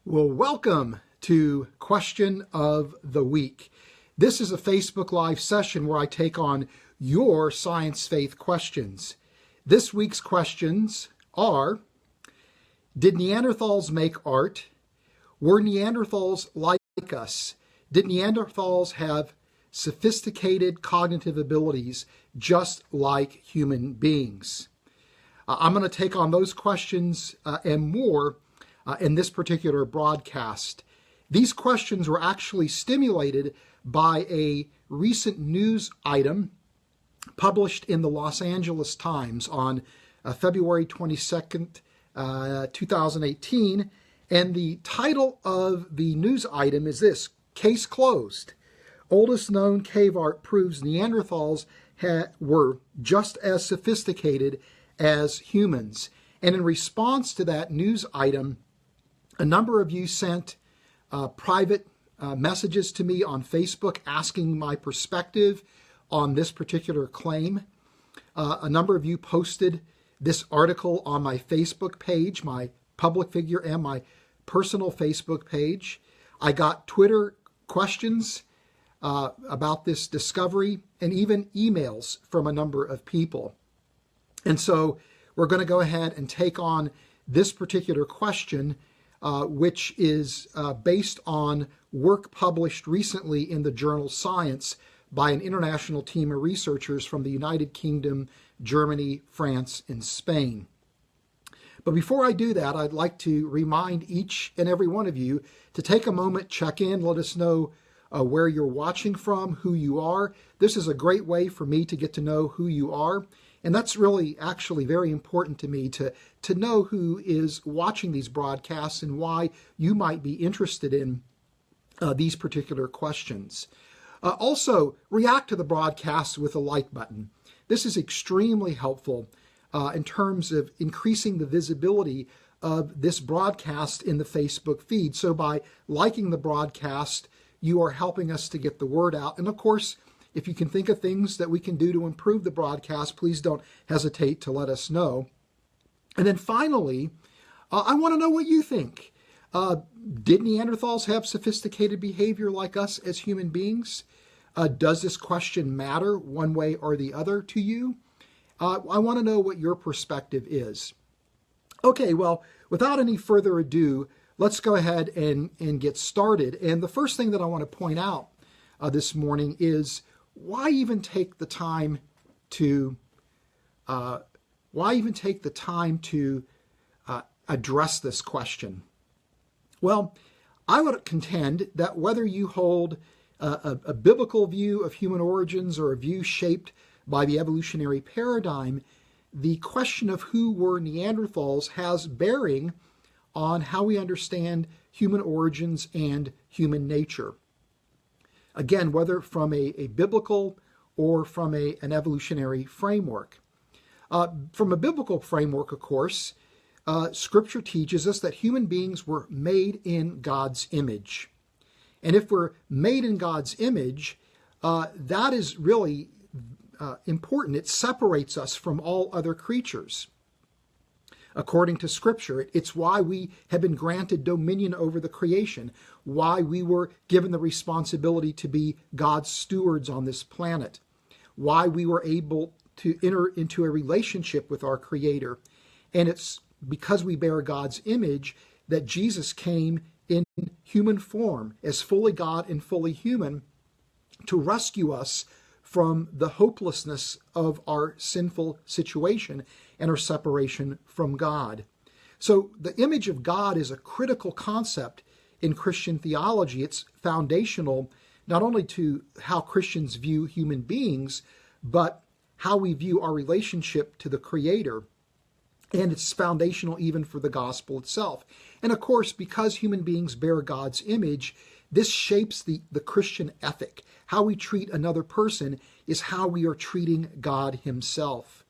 Well, welcome to Question of the Week. This is a Facebook Live session where I take on your science faith questions. This week's questions are: did Neanderthals make art? Were Neanderthals like us? Did Neanderthals have sophisticated cognitive abilities just like human beings? I'm going to take on those questions and more in this particular broadcast. These questions were actually stimulated by a recent news item published in the Los Angeles Times on February 22nd, 2018. And the title of the news item is this: Case Closed. Oldest known cave art proves Neanderthals were just as sophisticated as humans. And in response to that news item, a number of you sent private messages to me on Facebook asking my perspective on this particular claim. A number of you posted this article on my Facebook page, my public figure and my personal Facebook page. I got Twitter questions about this discovery and even emails from a number of people. And so we're going to go ahead and take on this particular question, which is based on work published recently in the journal Science by an international team of researchers from the United Kingdom, Germany, France, and Spain. But before I do that, I'd like to remind each and every one of you to take a moment, check in, let us know where you're watching from, who you are. This is a great way for me to get to know who you are. And that's really actually very important to me to know who is watching these broadcasts and why you might be interested in these particular questions. Also, react to the broadcast with a like button. This is extremely helpful in terms of increasing the visibility of this broadcast in the Facebook feed. So by liking the broadcast, you are helping us to get the word out. And of course, if you can think of things that we can do to improve the broadcast, please don't hesitate to let us know. And then finally, I want to know what you think. Did Neanderthals have sophisticated behavior like us as human beings? Does this question matter one way or the other to you? I want to know what your perspective is. Okay, well, without any further ado, let's go ahead and get started. And the first thing that I want to point out this morning is, why even take the time to address this question? Well, I would contend that whether you hold a biblical view of human origins or a view shaped by the evolutionary paradigm, the question of who were Neanderthals has bearing on how we understand human origins and human nature. Again, whether from a biblical or from an evolutionary framework. From a biblical framework, of course, Scripture teaches us that human beings were made in God's image. And if we're made in God's image, that is really important. It separates us from all other creatures. According to Scripture, it's why we have been granted dominion over the creation, why we were given the responsibility to be God's stewards on this planet, why we were able to enter into a relationship with our Creator. And it's because we bear God's image that Jesus came in human form as fully God and fully human to rescue us from the hopelessness of our sinful situation and our separation from God. So the image of God is a critical concept in Christian theology. It's foundational not only to how Christians view human beings, but how we view our relationship to the Creator. And it's foundational even for the gospel itself. And of course, because human beings bear God's image, this shapes the Christian ethic. How we treat another person is how we are treating God Himself.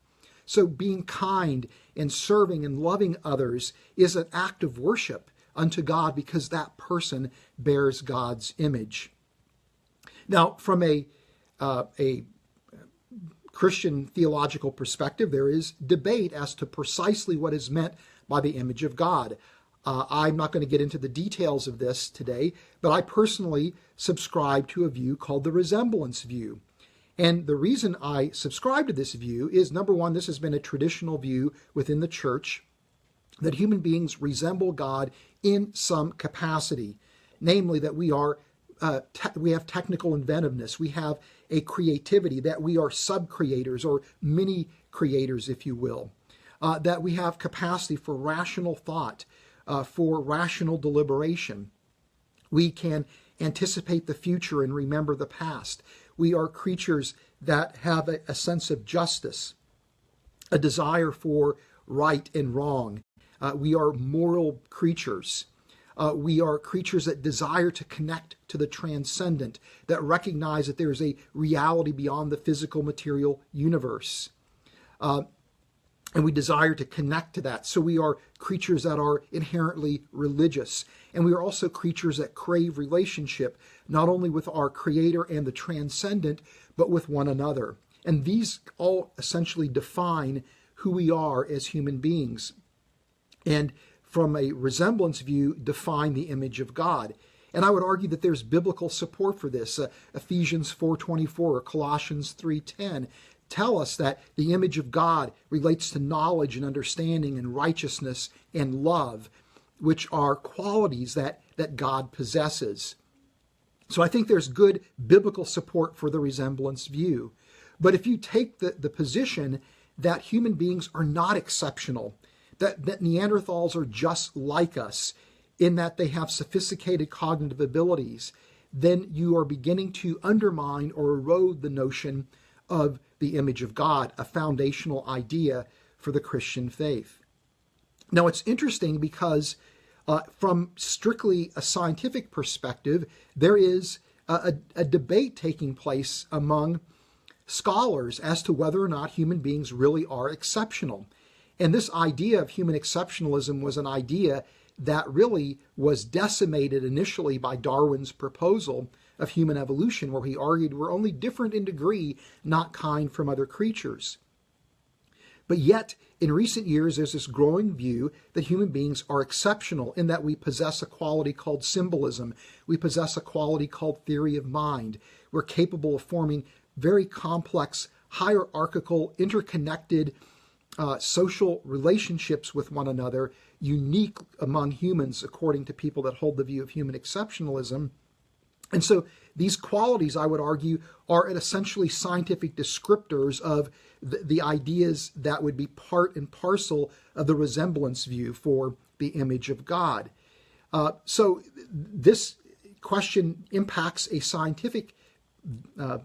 So being kind and serving and loving others is an act of worship unto God because that person bears God's image. Now, from a Christian theological perspective, there is debate as to precisely what is meant by the image of God. I'm not going to get into the details of this today, but I personally subscribe to a view called the resemblance view. And the reason I subscribe to this view is, number one, this has been a traditional view within the church that human beings resemble God in some capacity, namely that we have technical inventiveness, we have a creativity, that we are sub-creators or mini-creators, if you will, that we have capacity for rational thought, for rational deliberation. We can anticipate the future and remember the past. We are creatures that have a sense of justice, a desire for right and wrong. We are moral creatures. We are creatures that desire to connect to the transcendent, that recognize that there is a reality beyond the physical material universe. And we desire to connect to that. So we are creatures that are inherently religious. And we are also creatures that crave relationship, not only with our Creator and the transcendent, but with one another. And these all essentially define who we are as human beings. And from a resemblance view, define the image of God. And I would argue that there's biblical support for this. Ephesians 4:24 or Colossians 3:10 tell us that the image of God relates to knowledge and understanding and righteousness and love, which are qualities that God possesses. So I think there's good biblical support for the resemblance view. But if you take the position that human beings are not exceptional, that Neanderthals are just like us in that they have sophisticated cognitive abilities, then you are beginning to undermine or erode the notion of the image of God, a foundational idea for the Christian faith. Now, it's interesting because from strictly a scientific perspective, there is a debate taking place among scholars as to whether or not human beings really are exceptional. And this idea of human exceptionalism was an idea that really was decimated initially by Darwin's proposal of human evolution, where he argued we're only different in degree, not kind from other creatures. But yet, in recent years, there's this growing view that human beings are exceptional in that we possess a quality called symbolism. We possess a quality called theory of mind. We're capable of forming very complex, hierarchical, interconnected social relationships with one another, unique among humans, according to people that hold the view of human exceptionalism. And so these qualities, I would argue, are essentially scientific descriptors of the ideas that would be part and parcel of the resemblance view for the image of God. So this question impacts a scientific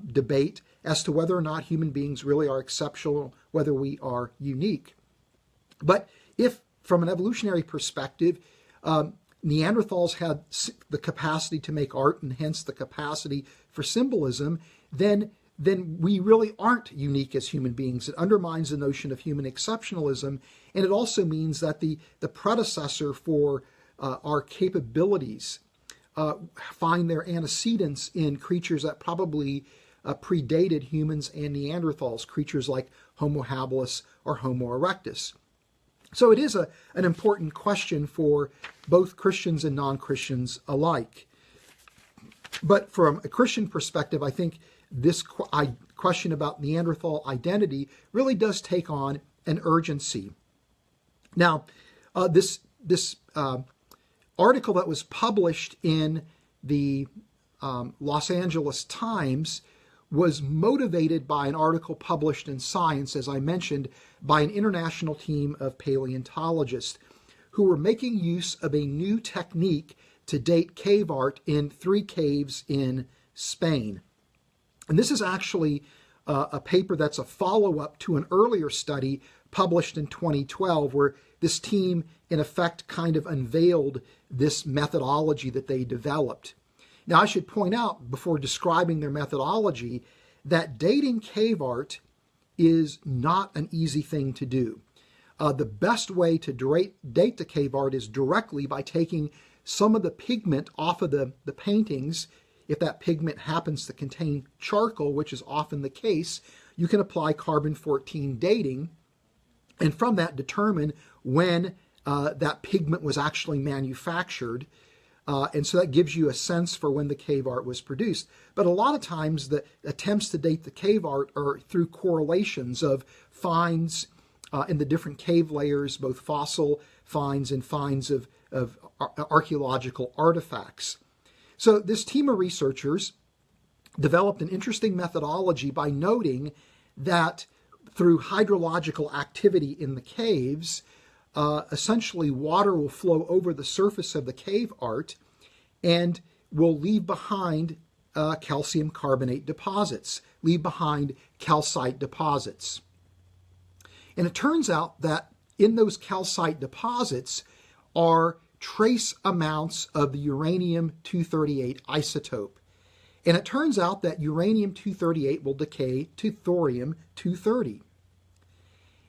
debate as to whether or not human beings really are exceptional, whether we are unique. But if, from an evolutionary perspective, Neanderthals had the capacity to make art and hence the capacity for symbolism, then we really aren't unique as human beings. It undermines the notion of human exceptionalism, and it also means that the predecessor for our capabilities find their antecedents in creatures that probably predated humans and Neanderthals, creatures like Homo habilis or Homo erectus. So it is an important question for both Christians and non-Christians alike. But from a Christian perspective, I think this question about Neanderthal identity really does take on an urgency. Now, this article that was published in the Los Angeles Times was motivated by an article published in Science, as I mentioned, by an international team of paleontologists who were making use of a new technique to date cave art in 3 caves in Spain. And this is actually a paper that's a follow-up to an earlier study published in 2012, where this team, in effect, kind of unveiled this methodology that they developed. Now, I should point out, before describing their methodology, that dating cave art is not an easy thing to do. The best way to date the cave art is directly by taking some of the pigment off of the paintings. If that pigment happens to contain charcoal, which is often the case, you can apply carbon-14 dating, and from that determine when that pigment was actually manufactured. And so that gives you a sense for when the cave art was produced. But a lot of times the attempts to date the cave art are through correlations of finds in the different cave layers, both fossil finds and finds of archaeological artifacts. So this team of researchers developed an interesting methodology by noting that through hydrological activity in the caves, essentially water will flow over the surface of the cave art and will leave behind calcium carbonate deposits, leave behind calcite deposits. And it turns out that in those calcite deposits are trace amounts of the uranium-238 isotope. And it turns out that uranium-238 will decay to thorium-230.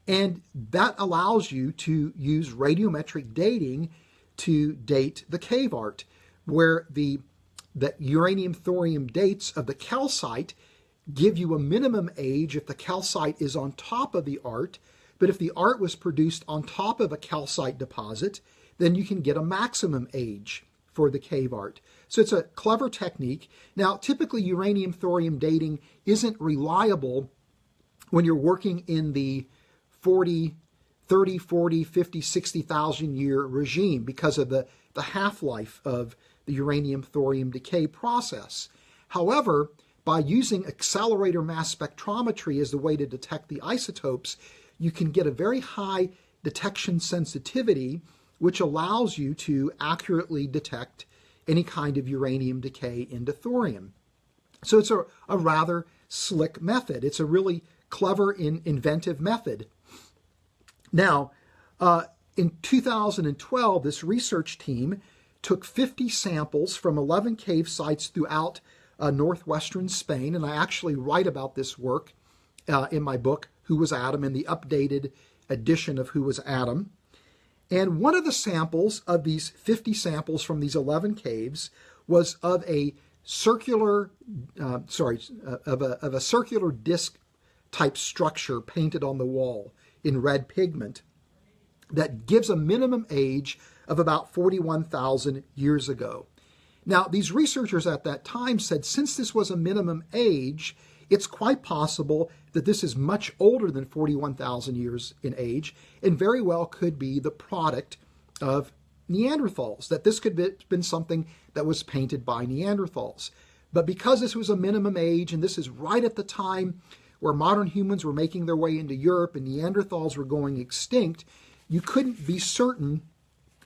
And that allows you to use radiometric dating to date the cave art, where the uranium-thorium dates of the calcite give you a minimum age if the calcite is on top of the art, but if the art was produced on top of a calcite deposit, then you can get a maximum age for the cave art. So it's a clever technique. Now, typically uranium-thorium dating isn't reliable when you're working in the 30, 40, 50, 60,000 year regime because of the half-life of the uranium-thorium decay process. However, by using accelerator mass spectrometry as the way to detect the isotopes, you can get a very high detection sensitivity, which allows you to accurately detect any kind of uranium decay into thorium. So it's a rather slick method. It's a really clever and inventive method. Now, in 2012, this research team took 50 samples from 11 cave sites throughout northwestern Spain, and I actually write about this work in my book, Who Was Adam, in the updated edition of Who Was Adam. And one of the samples of these 50 samples from these 11 caves was of a circular, of a circular disc type structure painted on the wall in red pigment that gives a minimum age of about 41,000 years ago. Now, these researchers at that time said since this was a minimum age, it's quite possible that this is much older than 41,000 years in age and very well could be the product of Neanderthals, that this could have been something that was painted by Neanderthals. But because this was a minimum age, and this is right at the time where modern humans were making their way into Europe and Neanderthals were going extinct, you couldn't be certain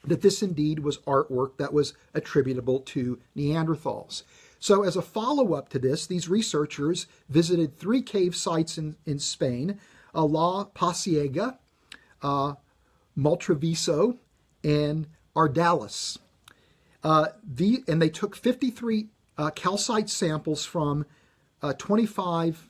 that this indeed was artwork that was attributable to Neanderthals. So as a follow-up to this, these researchers visited 3 cave sites in Spain, La Pasiega, Maltreviso, and Ardalis. And they took 53 calcite samples from 25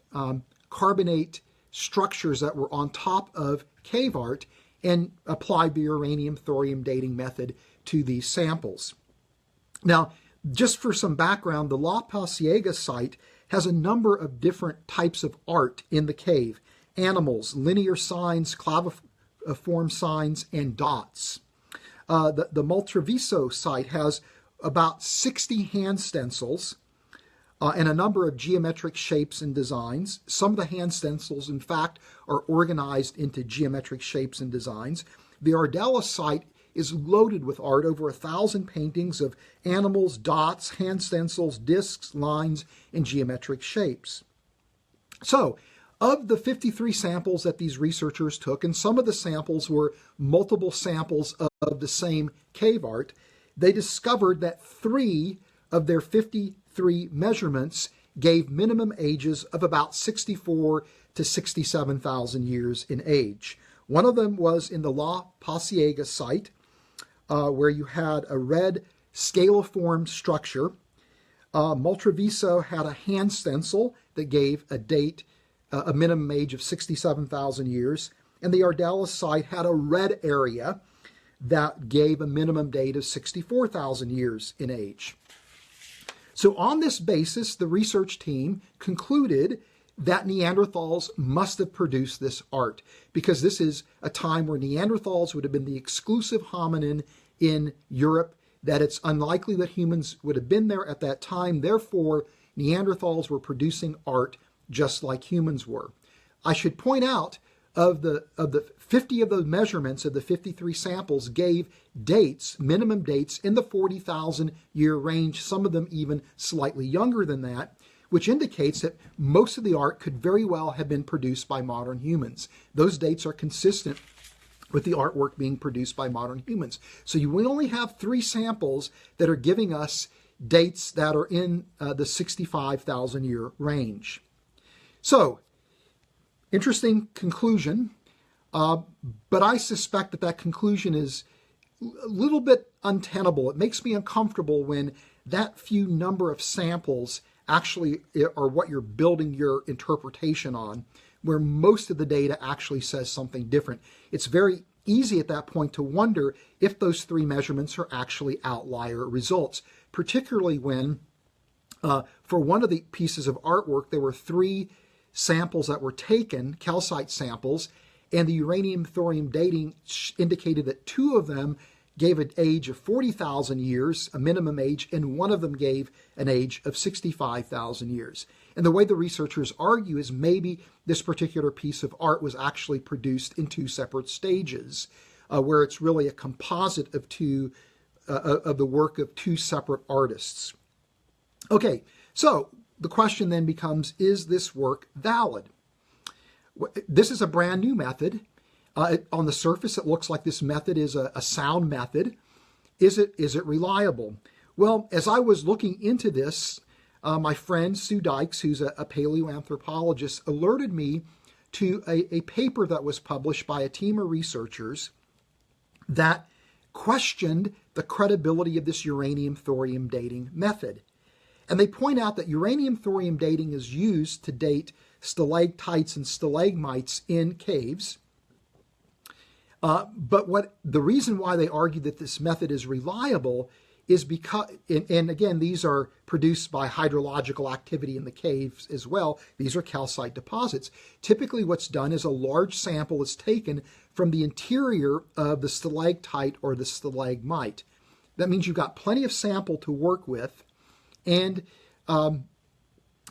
carbonate structures that were on top of cave art and applied the uranium-thorium dating method to these samples. Now, just for some background, the La Pasiega site has a number of different types of art in the cave: animals, linear signs, claviform signs, and dots. The Maltreviso site has about 60 hand stencils and a number of geometric shapes and designs. Some of the hand stencils, in fact, are organized into geometric shapes and designs. The Ardalis site is loaded with art, over 1,000 paintings of animals, dots, hand stencils, discs, lines, and geometric shapes. So, of the 53 samples that these researchers took, and some of the samples were multiple samples of the same cave art, they discovered that 3 of their 53 measurements gave minimum ages of about 64 to 67,000 years in age. One of them was in the La Pasiega site, where you had a red scaliform structure. Maltreviso had a hand stencil that gave a date, a minimum age of 67,000 years. And the Ardalis site had a red area that gave a minimum date of 64,000 years in age. So on this basis, the research team concluded that Neanderthals must have produced this art, because this is a time where Neanderthals would have been the exclusive hominin in Europe, that it's unlikely that humans would have been there at that time. Therefore, Neanderthals were producing art just like humans were. I should point out, of the 50 of those measurements of the 53 samples gave dates, minimum dates, in the 40,000 year range, some of them even slightly younger than that, which indicates that most of the art could very well have been produced by modern humans. Those dates are consistent with the artwork being produced by modern humans. So you will only have 3 samples that are giving us dates that are in the 65,000 year range. So, interesting conclusion, but I suspect that that conclusion is a little bit untenable. It makes me uncomfortable when that few number of samples actually are what you're building your interpretation on, where most of the data actually says something different. It's very easy at that point to wonder if those 3 measurements are actually outlier results, particularly when for one of the pieces of artwork there were 3 samples that were taken, calcite samples, and the uranium-thorium dating indicated that 2 of them gave an age of 40,000 years, a minimum age, and 1 of them gave an age of 65,000 years. And the way the researchers argue is maybe this particular piece of art was actually produced in 2 separate stages, where it's really a composite of the work of 2 separate artists. Okay, so the question then becomes, is this work valid? This is a brand new method. On the surface, it looks like this method is a sound method. Is it reliable? Well, as I was looking into this, my friend Sue Dykes, who's a paleoanthropologist, alerted me to a paper that was published by a team of researchers that questioned the credibility of this uranium-thorium dating method. And they point out that uranium-thorium dating is used to date stalactites and stalagmites in caves. But the reason why they argue that this method is reliable is because, and again, these are produced by hydrological activity in the caves as well. These are calcite deposits. Typically what's done is a large sample is taken from the interior of the stalactite or the stalagmite. That means you've got plenty of sample to work with, and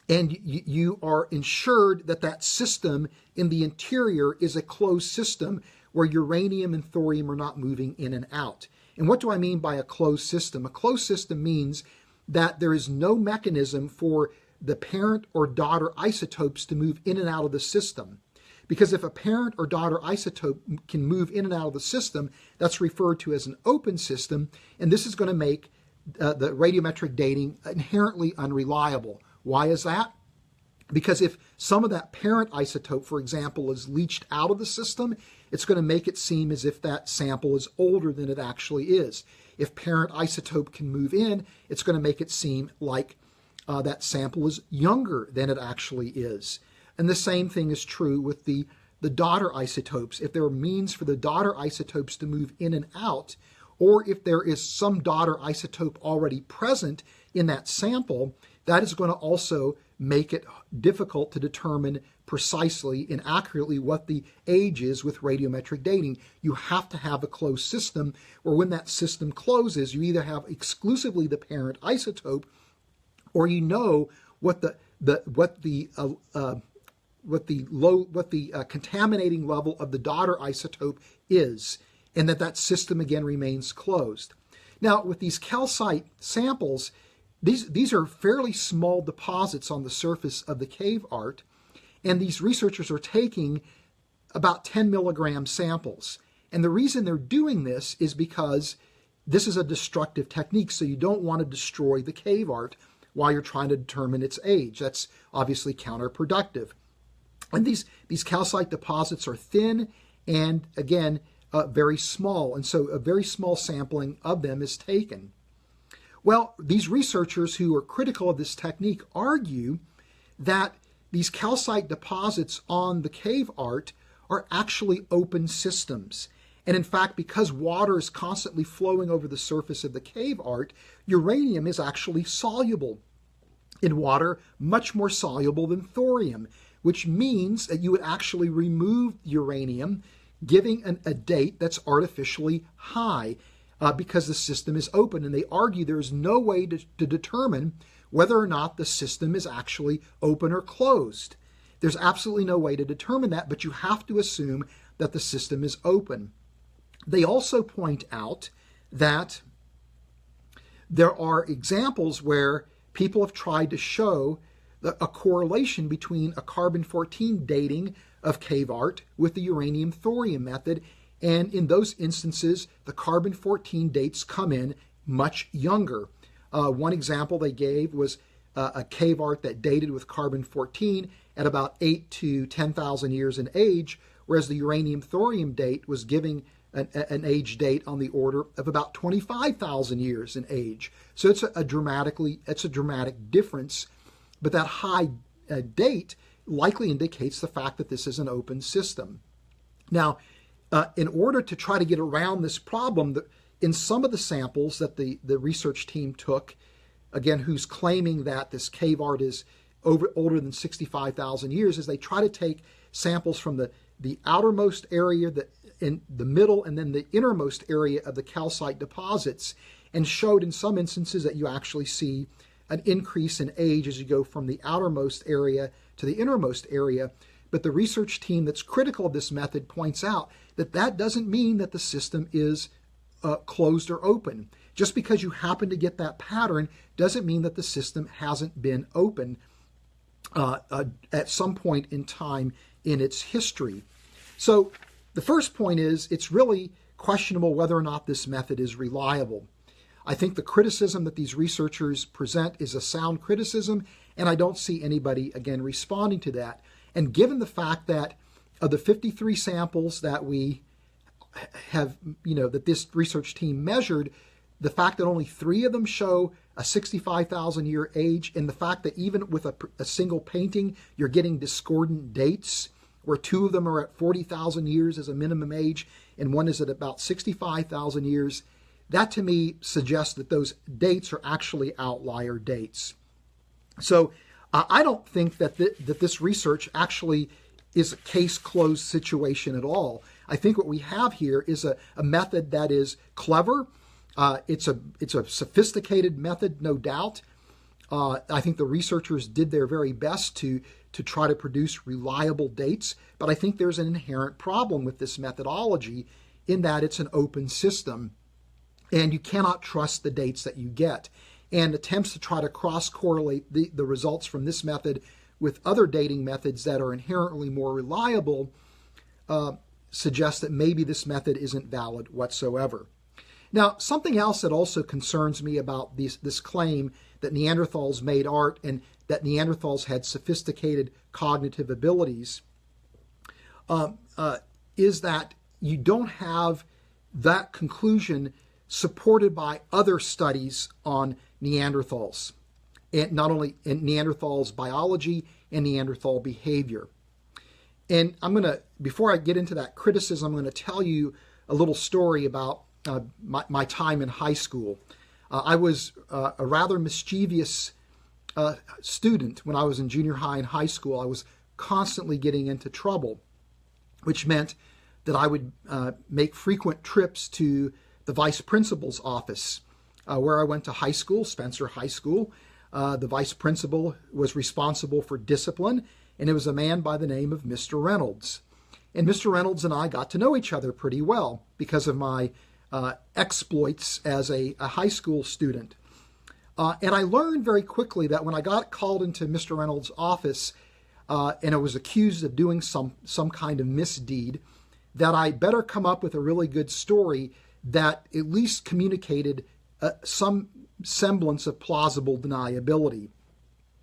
you are ensured that that system in the interior is a closed system where uranium and thorium are not moving in and out. And what do I mean by a closed system? A closed system means that there is no mechanism for the parent or daughter isotopes to move in and out of the system. Because if a parent or daughter isotope can move in and out of the system, that's referred to as an open system, and this is going to make the radiometric dating inherently unreliable. Why is that? Because if some of that parent isotope, for example, is leached out of the system, it's going to make it seem as if that sample is older than it actually is. If parent isotope can move in, it's going to make it seem like that sample is younger than it actually is. And the same thing is true with the daughter isotopes. If there are means for the daughter isotopes to move in and out, or if there is some daughter isotope already present in that sample, that is going to also make it difficult to determine precisely and accurately what the age is with radiometric dating. You have to have a closed system, or when that system closes, you either have exclusively the parent isotope, or you know what the contaminating level of the daughter isotope is, and that system again remains closed. Now, with these calcite samples, these are fairly small deposits on the surface of the cave art, and these researchers are taking about 10 milligram samples. And the reason they're doing this is because this is a destructive technique, so you don't want to destroy the cave art while you're trying to determine its age. That's obviously counterproductive. And these calcite deposits are thin and, again, very small, and so a very small sampling of them is taken. Well, these researchers who are critical of this technique argue that these calcite deposits on the cave art are actually open systems. And in fact, because water is constantly flowing over the surface of the cave art, uranium is actually soluble in water, much more soluble than thorium, which means that you would actually remove uranium, giving a date that's artificially high because the system is open. And they argue there's no way to determine whether or not the system is actually open or closed. There's absolutely no way to determine that, but you have to assume that the system is open. They also point out that there are examples where people have tried to show a correlation between a carbon-14 dating of cave art with the uranium-thorium method, and in those instances, the carbon-14 dates come in much younger. One example they gave was a cave art that dated with carbon-14 at about 8 to 10,000 years in age, whereas the uranium-thorium date was giving an age date on the order of about 25,000 years in age. So it's a dramatic difference, but that high date likely indicates the fact that this is an open system. Now, in order to try to get around this problem, in some of the samples that the research team took, again, who's claiming that this cave art is older than 65,000 years, is they try to take samples from the outermost area, in the middle, and then the innermost area of the calcite deposits, and showed in some instances that you actually see an increase in age as you go from the outermost area to the innermost area. But the research team that's critical of this method points out that that doesn't mean that the system is closed or open. Just because you happen to get that pattern doesn't mean that the system hasn't been open at some point in time in its history. So the first point is it's really questionable whether or not this method is reliable. I think the criticism that these researchers present is a sound criticism, and I don't see anybody, again, responding to that. And given the fact that of the 53 samples that we have, that this research team measured, the fact that only 3 of them show a 65,000 year age, and the fact that even with a single painting, you're getting discordant dates, where 2 of them are at 40,000 years as a minimum age, and one is at about 65,000 years, that to me suggests that those dates are actually outlier dates. So I don't think that this research actually is a case closed situation at all. I think what we have here is a method that is clever. It's a sophisticated method, no doubt. I think the researchers did their very best to try to produce reliable dates, but I think there's an inherent problem with this methodology in that it's an open system, and you cannot trust the dates that you get. And attempts to try to cross-correlate the results from this method with other dating methods that are inherently more reliable suggest that maybe this method isn't valid whatsoever. Now, something else that also concerns me about this claim that Neanderthals made art and that Neanderthals had sophisticated cognitive abilities is that you don't have that conclusion supported by other studies on Neanderthals, and not only in Neanderthals biology and Neanderthal behavior. And before I get into that criticism, I'm going to tell you a little story about my time in high school. I was a rather mischievous student when I was in junior high and high school. I was constantly getting into trouble, which meant that I would make frequent trips to the vice principal's office where I went to high school, Spencer High School. The vice principal was responsible for discipline, and it was a man by the name of Mr. Reynolds. And Mr. Reynolds and I got to know each other pretty well because of my exploits as a high school student. And I learned very quickly that when I got called into Mr. Reynolds' office and I was accused of doing some kind of misdeed, that I better come up with a really good story that at least communicated some semblance of plausible deniability.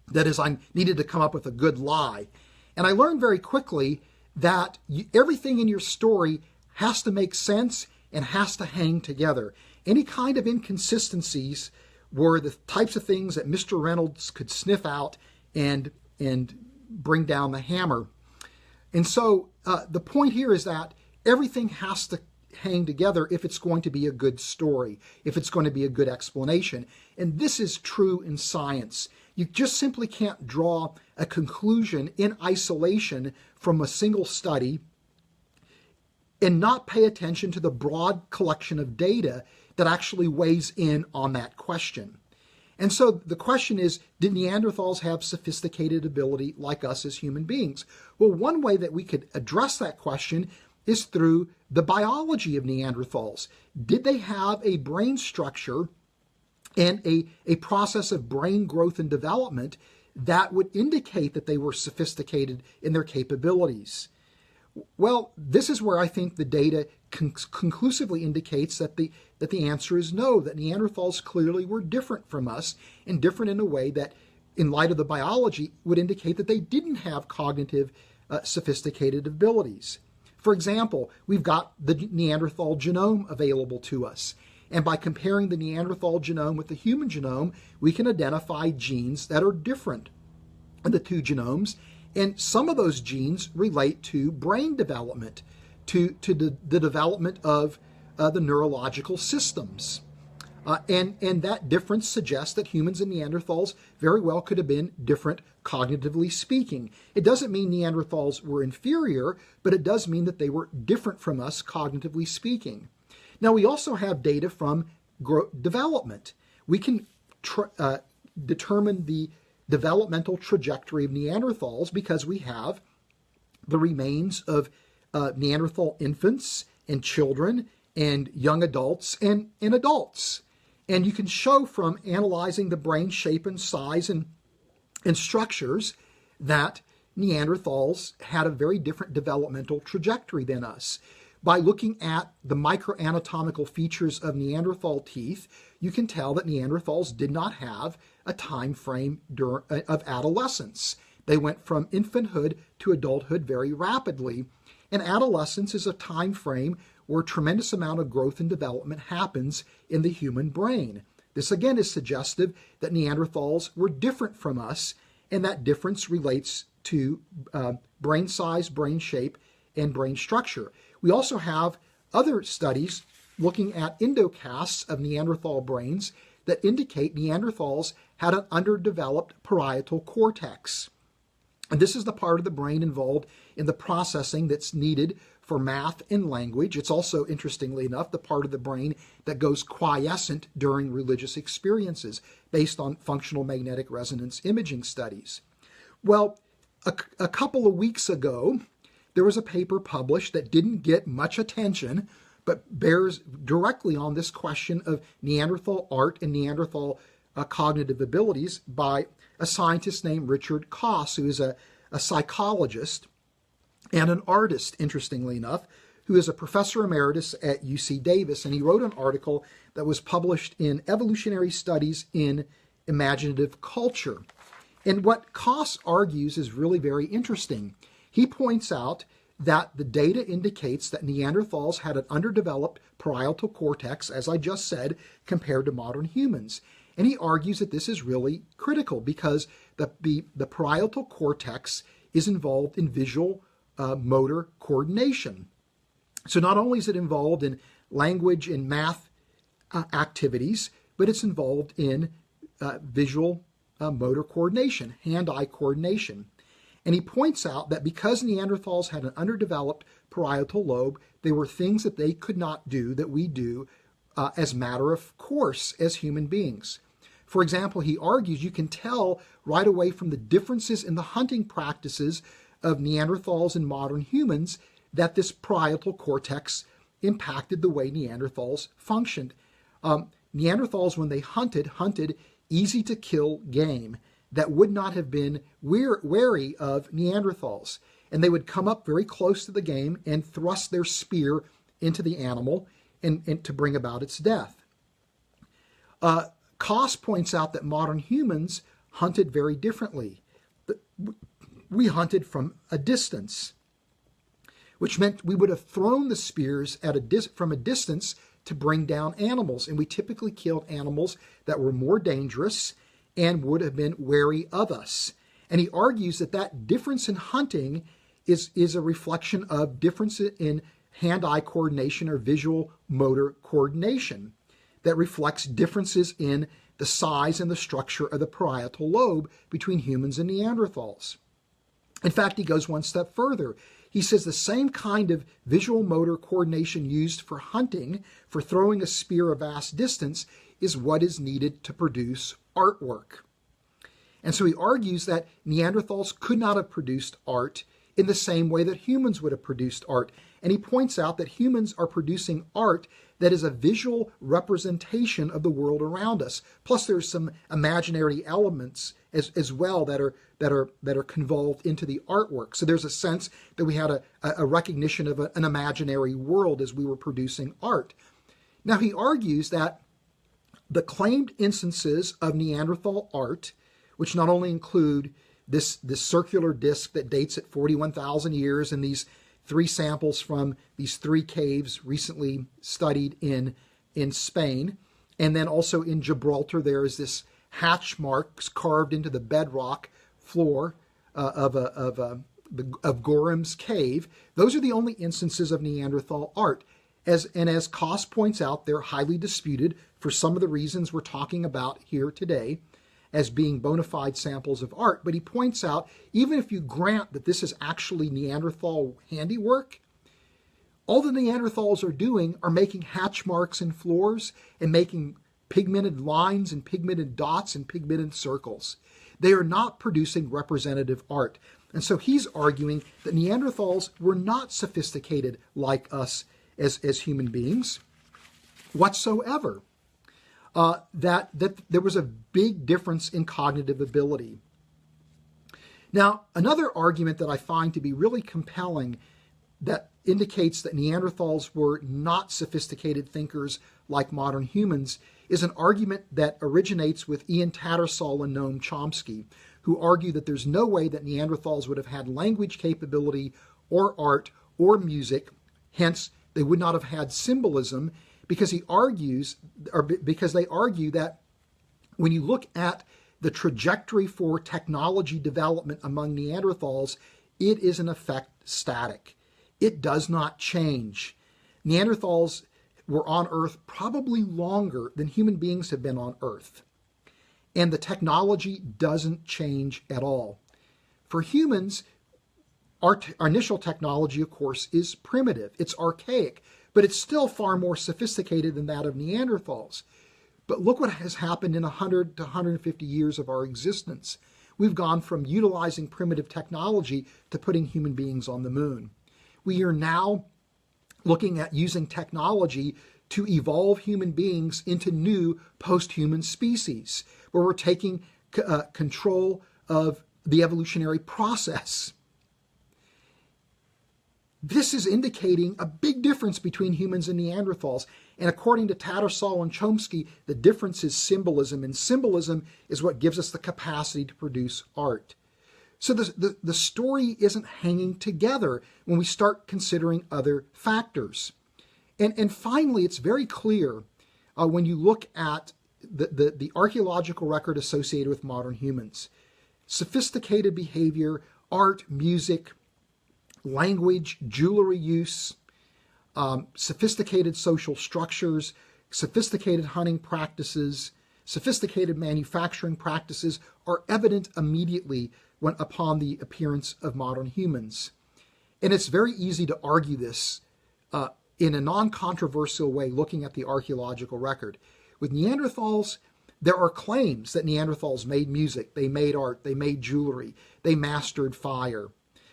That is, I needed to come up with a good lie. And I learned very quickly that everything in your story has to make sense and has to hang together. Any kind of inconsistencies were the types of things that Mr. Reynolds could sniff out and bring down the hammer. And so the point here is that everything has to hang together if it's going to be a good story, if it's going to be a good explanation. And this is true in science. You just simply can't draw a conclusion in isolation from a single study and not pay attention to the broad collection of data that actually weighs in on that question. And so the question is, did Neanderthals have sophisticated ability like us as human beings? Well, one way that we could address that question is through the biology of Neanderthals. Did they have a brain structure and a process of brain growth and development that would indicate that they were sophisticated in their capabilities? Well, this is where I think the data conclusively indicates that the answer is no, that Neanderthals clearly were different from us, and different in a way that, in light of the biology, would indicate that they didn't have cognitive sophisticated abilities. For example, we've got the Neanderthal genome available to us. And by comparing the Neanderthal genome with the human genome, we can identify genes that are different in the two genomes. And some of those genes relate to brain development, to the development of the neurological systems. And that difference suggests that humans and Neanderthals very well could have been different cognitively speaking. It doesn't mean Neanderthals were inferior, but it does mean that they were different from us cognitively speaking. Now, we also have data from development. We can determine the developmental trajectory of Neanderthals because we have the remains of Neanderthal infants and children and young adults and adults. And you can show from analyzing the brain shape and size and structures that Neanderthals had a very different developmental trajectory than us. By looking at the microanatomical features of Neanderthal teeth, you can tell that Neanderthals did not have a time frame of adolescence. They went from infanthood to adulthood very rapidly. And adolescence is a time frame where a tremendous amount of growth and development happens in the human brain. This again is suggestive that Neanderthals were different from us, and that difference relates to brain size, brain shape, and brain structure. We also have other studies looking at endocasts of Neanderthal brains that indicate Neanderthals had an underdeveloped parietal cortex. And this is the part of the brain involved in the processing that's needed for math and language. It's also, interestingly enough, the part of the brain that goes quiescent during religious experiences, based on functional magnetic resonance imaging studies. Well, a couple of weeks ago, there was a paper published that didn't get much attention, but bears directly on this question of Neanderthal art and Neanderthal cognitive abilities by a scientist named Richard Koss, who is a psychologist and an artist, interestingly enough, who is a professor emeritus at UC Davis. And he wrote an article that was published in Evolutionary Studies in Imaginative Culture. And what Koss argues is really very interesting. He points out that the data indicates that Neanderthals had an underdeveloped parietal cortex, as I just said, compared to modern humans. And he argues that this is really critical because the parietal cortex is involved in visual motor coordination. So not only is it involved in language and math activities, but it's involved in visual motor coordination, hand-eye coordination. And he points out that because Neanderthals had an underdeveloped parietal lobe, there were things that they could not do that we do as matter of course as human beings. For example, he argues you can tell right away from the differences in the hunting practices of Neanderthals and modern humans that this parietal cortex impacted the way Neanderthals functioned. Neanderthals, when they hunted easy-to-kill game that would not have been wary of Neanderthals. And they would come up very close to the game and thrust their spear into the animal and to bring about its death. Koss points out that modern humans hunted very differently. We hunted from a distance, which meant we would have thrown the spears from a distance to bring down animals. And we typically killed animals that were more dangerous and would have been wary of us. And he argues that difference in hunting is a reflection of difference in hand-eye coordination or visual motor coordination. that reflects differences in the size and the structure of the parietal lobe between humans and Neanderthals. In fact, he goes one step further. He says the same kind of visual motor coordination used for hunting, for throwing a spear a vast distance, is what is needed to produce artwork. And so he argues that Neanderthals could not have produced art in the same way that humans would have produced art. And he points out that humans are producing art that is a visual representation of the world around us. Plus, there's some imaginary elements as well that are convolved into the artwork. So there's a sense that we had a recognition of an imaginary world as we were producing art. Now, he argues that the claimed instances of Neanderthal art, which not only include this circular disc that dates at 41,000 years and these 3 samples from these 3 caves recently studied in Spain, and then also in Gibraltar there is this hatch marks carved into the bedrock floor of Gorham's cave. Those are the only instances of Neanderthal art. As Koss points out, they're highly disputed for some of the reasons we're talking about here today as being bona fide samples of art. But he points out, even if you grant that this is actually Neanderthal handiwork, all the Neanderthals are doing are making hatch marks in floors and making pigmented lines and pigmented dots and pigmented circles. They are not producing representative art. And so he's arguing that Neanderthals were not sophisticated like us as human beings whatsoever. That there was a big difference in cognitive ability. Now, another argument that I find to be really compelling that indicates that Neanderthals were not sophisticated thinkers like modern humans is an argument that originates with Ian Tattersall and Noam Chomsky, who argue that there's no way that Neanderthals would have had language capability or art or music, hence they would not have had symbolism, because they argue that when you look at the trajectory for technology development among Neanderthals, it is in effect static. It does not change. Neanderthals were on Earth probably longer than human beings have been on Earth. And the technology doesn't change at all. For humans, our initial technology, of course, is primitive. It's archaic, but it's still far more sophisticated than that of Neanderthals. But look what has happened in 100 to 150 years of our existence. We've gone from utilizing primitive technology to putting human beings on the moon. We are now looking at using technology to evolve human beings into new post-human species, where we're taking control of the evolutionary process. This is indicating a big difference between humans and Neanderthals. And according to Tattersall and Chomsky, the difference is symbolism, and symbolism is what gives us the capacity to produce art. So the story isn't hanging together when we start considering other factors. And finally, it's very clear when you look at the archaeological record associated with modern humans. Sophisticated behavior, art, music, language, jewelry use, sophisticated social structures, sophisticated hunting practices, sophisticated manufacturing practices are evident immediately upon the appearance of modern humans. And it's very easy to argue this in a non-controversial way, looking at the archaeological record. With Neanderthals, there are claims that Neanderthals made music, they made art, they made jewelry, they mastered fire,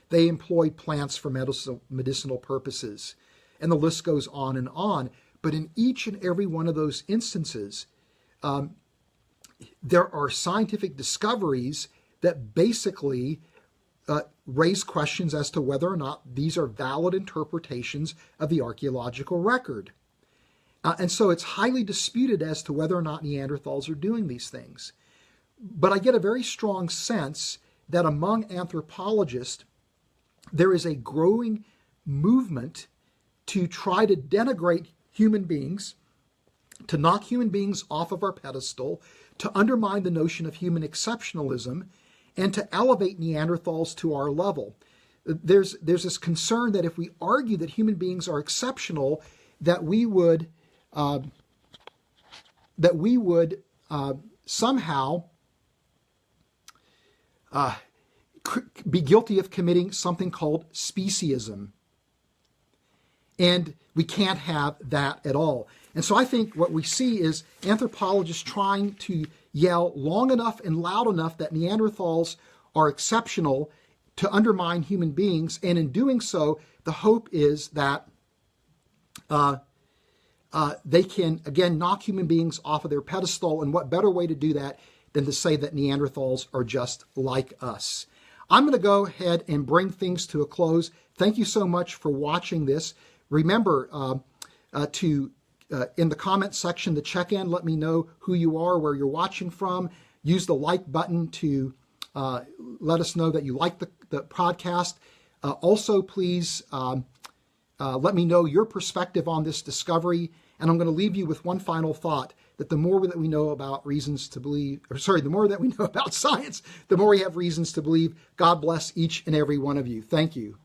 they employed plants for medicinal purposes, and the list goes on and on. But in each and every one of those instances, there are scientific discoveries that basically raise questions as to whether or not these are valid interpretations of the archaeological record. And so it's highly disputed as to whether or not Neanderthals are doing these things. But I get a very strong sense that among anthropologists, there is a growing movement to try to denigrate human beings, to knock human beings off of our pedestal, to undermine the notion of human exceptionalism, and to elevate Neanderthals to our level. There's this concern that if we argue that human beings are exceptional, that we would that we would somehow be guilty of committing something called speciesism. And we can't have that at all. And so I think what we see is anthropologists trying to yell long enough and loud enough that Neanderthals are exceptional to undermine human beings. And in doing so, the hope is that they can, again, knock human beings off of their pedestal. And what better way to do that than to say that Neanderthals are just like us? I'm going to go ahead and bring things to a close. Thank you so much for watching this. Remember in the comment section to check in, let me know who you are, where you're watching from. Use the like button to let us know that you like the podcast. Also, please let me know your perspective on this discovery. And I'm going to leave you with one final thought, that the more that we know about the more that we know about science, the more we have reasons to believe. God bless each and every one of you. Thank you.